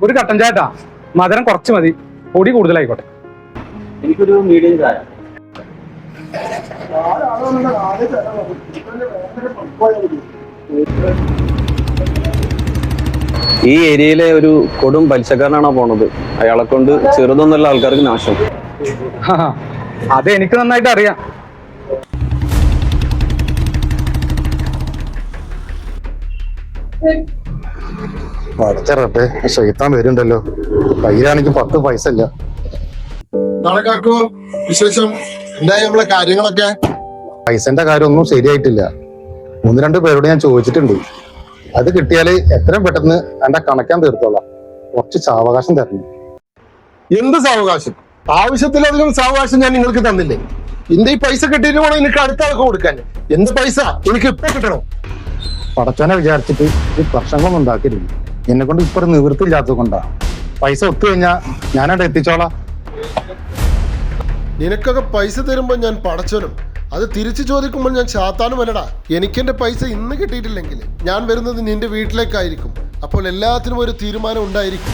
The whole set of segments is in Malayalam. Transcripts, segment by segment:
ഒരു കട്ടൻ ചായട്ടാ, മധുരം കുറച്ച് മതി, പൊടി കൂടുതലായിക്കോട്ടെ. എനിക്കൊരു മീഡിയം ചായ. ഈ ഏരിയയിലെ ഒരു കൊടും പലിശക്കാരനാണോ പോണത്. അയാളെ കൊണ്ട് ചെറുതൊന്നുള്ള ആൾക്കാർക്ക് നാശം. അത് എനിക്ക് നന്നായിട്ട് അറിയാം. പഠിച്ചറട്ടെ, ശൈത്താൻ വരുന്നുണ്ടല്ലോ. കയ്യിലാണെങ്കിൽ 10 പൈസ ഇല്ല. കാക്കോ, വിശേഷം എന്തായി നമ്മളെ കാര്യങ്ങളൊക്കെ? പൈസന്റെ കാര്യമൊന്നും ശരിയായിട്ടില്ല. 1-2 പേരോട് ഞാൻ ചോദിച്ചിട്ടുണ്ട്. അത് കിട്ടിയാല് എത്രയും പെട്ടെന്ന് എന്റെ കണക്കാൻ തീർത്തോളാം. കുറച്ച് സാവകാശം തരണം. എന്ത് സാവകാശം? ആവശ്യത്തിലധികം സാവകാശം ഞാൻ നിങ്ങൾക്ക് തന്നില്ലേ? എന്റെ ഈ പൈസ കിട്ടിയിട്ട് വേണം എനിക്ക് അടുത്ത ആൾക്ക് കൊടുക്കാൻ. എന്ത് പൈസ എനിക്ക് ഇപ്പൊ കിട്ടണം. പടച്ചോനെ വിചാരിച്ചിട്ട് ഈ പ്രശ്നങ്ങളൊന്നും ഉണ്ടാക്കരുത്. എന്നെ കൊണ്ട് ഇപ്പൊ നിവൃത്തിയില്ലാത്തത് കൊണ്ടാ. പൈസ ഒത്തു കഴിഞ്ഞാ ഞാനവിടെ എത്തിച്ചോളാം. നിനക്കൊക്കെ പൈസ തരുമ്പോൾ ഞാൻ പടച്ചോനും, അത് തിരിച്ചു ചോദിക്കുമ്പോൾ ഞാൻ ചാത്താനും അല്ലടാ. എനിക്കെന്റെ പൈസ ഇന്ന് കിട്ടിയിട്ടില്ലെങ്കിൽ ഞാൻ വരുന്നത് നിന്റെ വീട്ടിലേക്കായിരിക്കും. അപ്പോൾ എല്ലാത്തിനും ഒരു തീരുമാനം ഉണ്ടായിരിക്കും.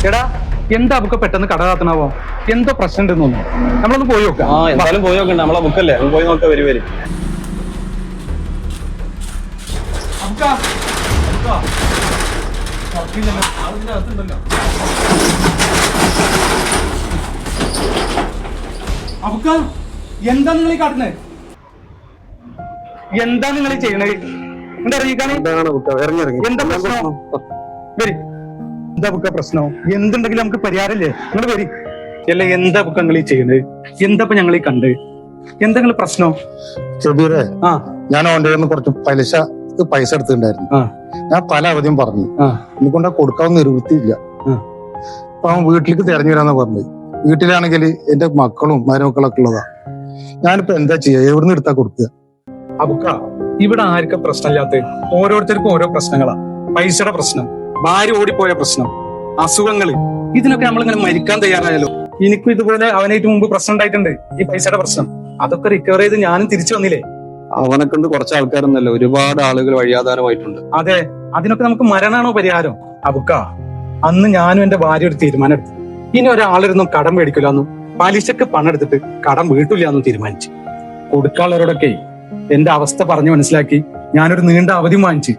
എടാ, എന്താ ബുക്ക് പെട്ടെന്ന് കട കാത്തണാവോ? എന്തോ പ്രശ്നം ഉണ്ടെന്ന് തോന്നുന്നു. നമ്മളൊന്ന് പോയി നോക്കാം. എന്തായാലും പോയി നോക്കണ്ട, നമ്മളെ ബുക്കല്ലേ, പോയി നോക്കാം. വരും. എന്താ നിങ്ങൾ ഈ കാട്ടുന്നത്? എന്താ നിങ്ങൾ ചെയ്യണത്? എന്താ അറിയിക്കാണ്? എന്താ പ്രശ്നം? വരി. എന്താ ബുക്ക പ്രശ്നം? എന്തുണ്ടെങ്കിലും നമുക്ക് പരിഹാരമില്ലേ? നിങ്ങൾ വരി. അല്ല, എന്താ ബുക്ക നിങ്ങൾ ഈ ചെയ്യുന്നത്? എന്താ ഞങ്ങൾ ഈ കണ്ട്? എന്തെങ്കിലും പ്രശ്നം? ഷബീറെ, ഞാൻ ഓൻ്റെ കുറച്ച് പൈസ എടുത്തിട്ടുണ്ടായിരുന്നു. ഞാൻ പല അവധിയും പറഞ്ഞു. എനിക്കൊണ്ട് കൊടുക്കാവുന്ന നിവൃത്തിയില്ല. അപ്പൊ അവൻ വീട്ടിലേക്ക് തെരഞ്ഞു വരാന്ന് പറഞ്ഞത്. വീട്ടിലാണെങ്കിൽ എന്റെ മക്കളും മരുമക്കളൊക്കെ ഉള്ളതാ. ഞാനിപ്പോ എന്താ ചെയ്യാ? എവിടുന്ന് എടുത്താ കൊടുക്കുക? അബുക്ക, ഇവിടെ ആർക്കും പ്രശ്നമില്ലാത്ത ഓരോരുത്തർക്കും ഓരോ പ്രശ്നങ്ങളാ. പൈസയുടെ പ്രശ്നം, ഭാര്യ ഓടിപ്പോയ പ്രശ്നം, അസുഖങ്ങള്, ഇതിനൊക്കെ നമ്മളിങ്ങനെ മരിക്കാൻ തയ്യാറായാലോ. എനിക്കും ഇതുപോലെ അവനായിട്ട് മുമ്പ് പ്രശ്നം ഉണ്ടായിട്ടുണ്ട്. ഈ പൈസയുടെ പ്രശ്നം അതൊക്കെ റിക്കവർ ചെയ്ത് ഞാനും തിരിച്ചു വന്നില്ലേ. അവനെ കൊണ്ട് കുറച്ച് ആൾക്കാരൊന്നല്ല, ഒരുപാട് ആളുകൾ വഴിയാധാരമായിട്ടുണ്ട്. അതെ, അതിനൊക്കെ നമുക്ക് മരണാണോ പരിഹാരം? അബുക്ക, അന്ന് ഞാനും എന്റെ ഭാര്യ ഒരു തീരുമാനം എടുത്തു. ഇനി ഒരാളിരുന്നും കടം മേടിക്കില്ലാന്നും പലിശക്ക് പണം എടുത്തിട്ട് കടം വീട്ടില്ലാന്നും തീരുമാനിച്ചു. കൊടുക്കാനുള്ളവരോടൊക്കെ എന്റെ അവസ്ഥ പറഞ്ഞു മനസ്സിലാക്കി ഞാനൊരു നീണ്ട അവധി വാങ്ങിച്ചു.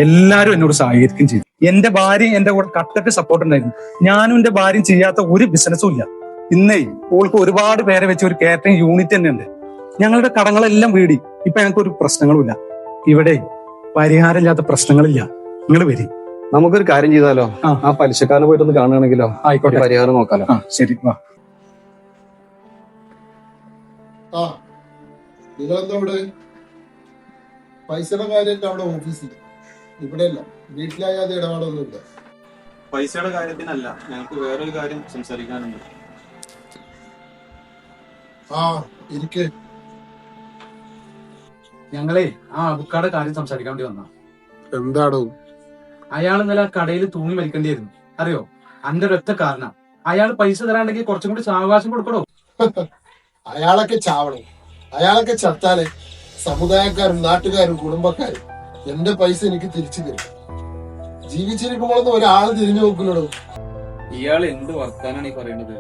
എല്ലാരും എന്നോട് സഹകരിക്കുകയും ചെയ്തു. എന്റെ ഭാര്യ എന്റെ കൂടെ കട്ടക്ക് സപ്പോർട്ട് ഉണ്ടായിരുന്നു. ഞാനും എന്റെ ഭാര്യയും ചെയ്യാത്ത ഒരു ബിസിനസ്സും ഇല്ല. ഇന്നേ ഓൾക്ക് ഒരുപാട് പേരെ വെച്ച് ഒരു കാറ്ററിംഗ് യൂണിറ്റ് തന്നെ ഉണ്ട്. ഞങ്ങളുടെ കടങ്ങളെല്ലാം വീടി. ഇപ്പൊ ഞങ്ങൾക്ക് ഒരു പ്രശ്നങ്ങളുമില്ല. ഇവിടെ പരിഹാരമില്ലാത്ത പ്രശ്നങ്ങളില്ല. നിങ്ങൾ വരി. നമുക്കൊരു കാര്യം ചെയ്താലോ? ആ പലിശക്കാരനെ പോയിട്ടൊന്ന് കാണുകയാണെങ്കിലോ? ആയിക്കോട്ടെ, പരിഹാരം നോക്കാലോ. ശരി, വാ. നിങ്ങളെന്താ ഇവിടെ? പൈസയുടെ കാര്യമൊക്കെ അവിടെ ഓഫീസിൽ, ഇവിടെയല്ല. വീട്ടിലായാതെ ഇടപാടൊന്നുമില്ല. പൈസയുടെ കാര്യത്തിനല്ല, ഞങ്ങൾക്ക് വേറൊരു കാര്യം സംസാരിക്കാനുണ്ട്. ഇരിക്കെ. ഞങ്ങളെ ആ അബുക്കാടെ കാര്യം സംസാരിക്കാൻ വേണ്ടി വന്ന. എന്താടോ? അയാൾ ഇന്നലെ കടയിൽ തൂങ്ങി മരിക്കേണ്ടിയായിരുന്നു. അറിയോ? അന്റെ ഒരൊറ്റ കാരണം. അയാൾ പൈസ തരാണ്ടെങ്കിൽ കുറച്ചും കൂടി സാവകാശം കൊടുക്കണോ? അയാളൊക്കെ ചാവണം. അയാളൊക്കെ ചത്താല് സമുദായക്കാരും നാട്ടുകാരും കുടുംബക്കാരും എന്റെ പൈസ എനിക്ക് തിരിച്ചു തരും. ജീവിച്ചിരിക്കുമ്പോഴൊന്നും ഒരാള് തിരിഞ്ഞു നോക്കില്ലടോ. ഇയാൾ എന്ത് വർത്താനാണ് ഈ പറയണത്?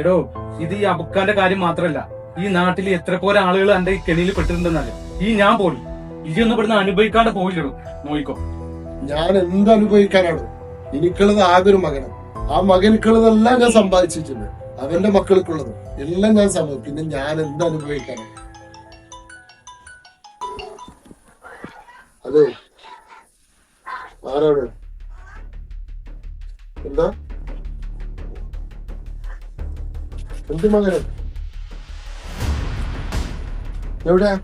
എടോ, ഇത് ഈ അബുക്കാന്റെ കാര്യം മാത്രല്ല, ഈ നാട്ടിൽ എത്ര പോലെ ആളുകൾ എന്റെ ഈ കെണിയിൽ പെട്ടിട്ടുണ്ടെന്നല്ലേ. ഈ ഞാൻ പോലും ഇതൊന്നും ഇവിടുന്ന് അനുഭവിക്കാണ്ട് പോയില്ലടോ. നോയിക്കോ. ഞാൻ എന്ത് അനുഭവിക്കാനാണോ? എനിക്കുള്ളത് ആകെ ഒരു മകനാണ്. ആ മകനിക്കുള്ളതെല്ലാം ഞാൻ സമ്പാദിച്ചിട്ടുണ്ട്. അവന്റെ മക്കൾക്കുള്ളതും എല്ലാം ഞാൻ സമ്മതിക്കും. പിന്നെ ഞാൻ എന്ത് അനുഭവിക്കാനാണ്? അതെ, ആരാണ്? എന്താ? എന്ത് മകന്? എവിടെയാ?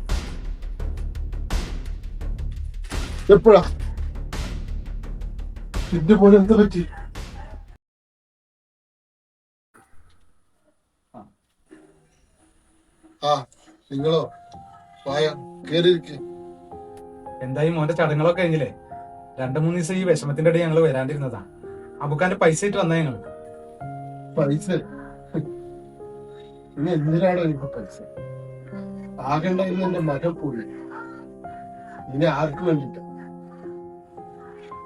എപ്പോഴാ? എന്റെ പോലെ എന്ത് പറ്റി? നിങ്ങളോ? വായ കേറിയിരിക്കെ. എന്തായി മോന്റെ ചടങ്ങുകളൊക്കെ കഴിഞ്ഞില്ലേ? 2-3 ദിവസം ഈ വിഷമത്തിന്റെ ഇടയിൽ ഞങ്ങൾ വരാണ്ടിരുന്നതാ. അബുക്കാന്റെ പൈസ ആയിട്ട് വന്നേ ഞങ്ങൾ. പൈസ ഇനി എന്തിനാണോ എനിക്ക് പൈസ? ആകെ ഉണ്ടായിരുന്ന എന്റെ മകൻ പോയി. ഇനി ആർക്ക് വേണ്ടിട്ട്?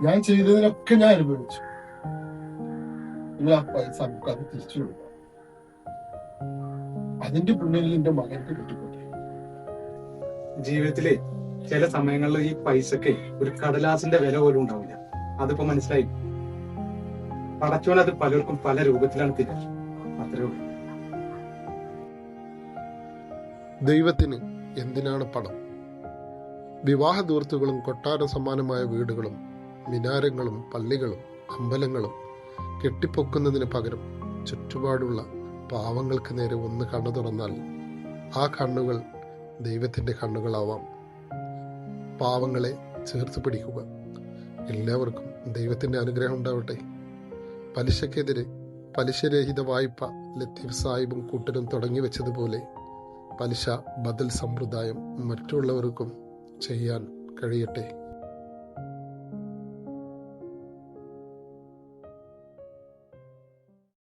ഞാൻ ചെയ്തതിനൊക്കെ ഞാൻ അനുഭവിച്ചു. ഇനി ആ പൈസ നമുക്ക് അത് തിരിച്ചു കൊടുക്കാം. അതിന്റെ പുണ്യം എന്റെ മകൾക്ക് കിട്ടിക്കോട്ടെ. ജീവിതത്തിലെ ചില സമയങ്ങളിൽ ഈ പൈസക്ക് ഒരു കടലാസിന്റെ വില പോലും ഉണ്ടാവില്ല. അതിപ്പോ മനസ്സിലായി. പടച്ചോൻ അത് പലർക്കും പല രൂപത്തിലാണ് തരിക. അത്രേ ഉള്ളൂ. ദൈവത്തിന് എന്തിനാണ് പണം? വിവാഹ ദൂർത്തുകളും കൊട്ടാര സമാനമായ വീടുകളും മിനാരങ്ങളും പള്ളികളും അമ്പലങ്ങളും കെട്ടിപ്പൊക്കുന്നതിന് പകരം ചുറ്റുപാടുള്ള പാവങ്ങൾക്ക് നേരെ ഒന്ന് കണ്ണു തുറന്നാൽ ആ കണ്ണുകൾ ദൈവത്തിന്റെ കണ്ണുകളാവാം. പാവങ്ങളെ ചേർത്ത് പിടിക്കുക. എല്ലാവർക്കും ദൈവത്തിന്റെ അനുഗ്രഹം ഉണ്ടാവട്ടെ. പലിശക്കെതിരെ പലിശരഹിത വായ്പ ലത്തീഫ് സാഹിബും കൂട്ടരും തുടങ്ങി വെച്ചതുപോലെ പലിശ ബദൽ സമ്പ്രദായം മറ്റുള്ളവർക്കും ചെയ്യാൻ കഴിയട്ടെ.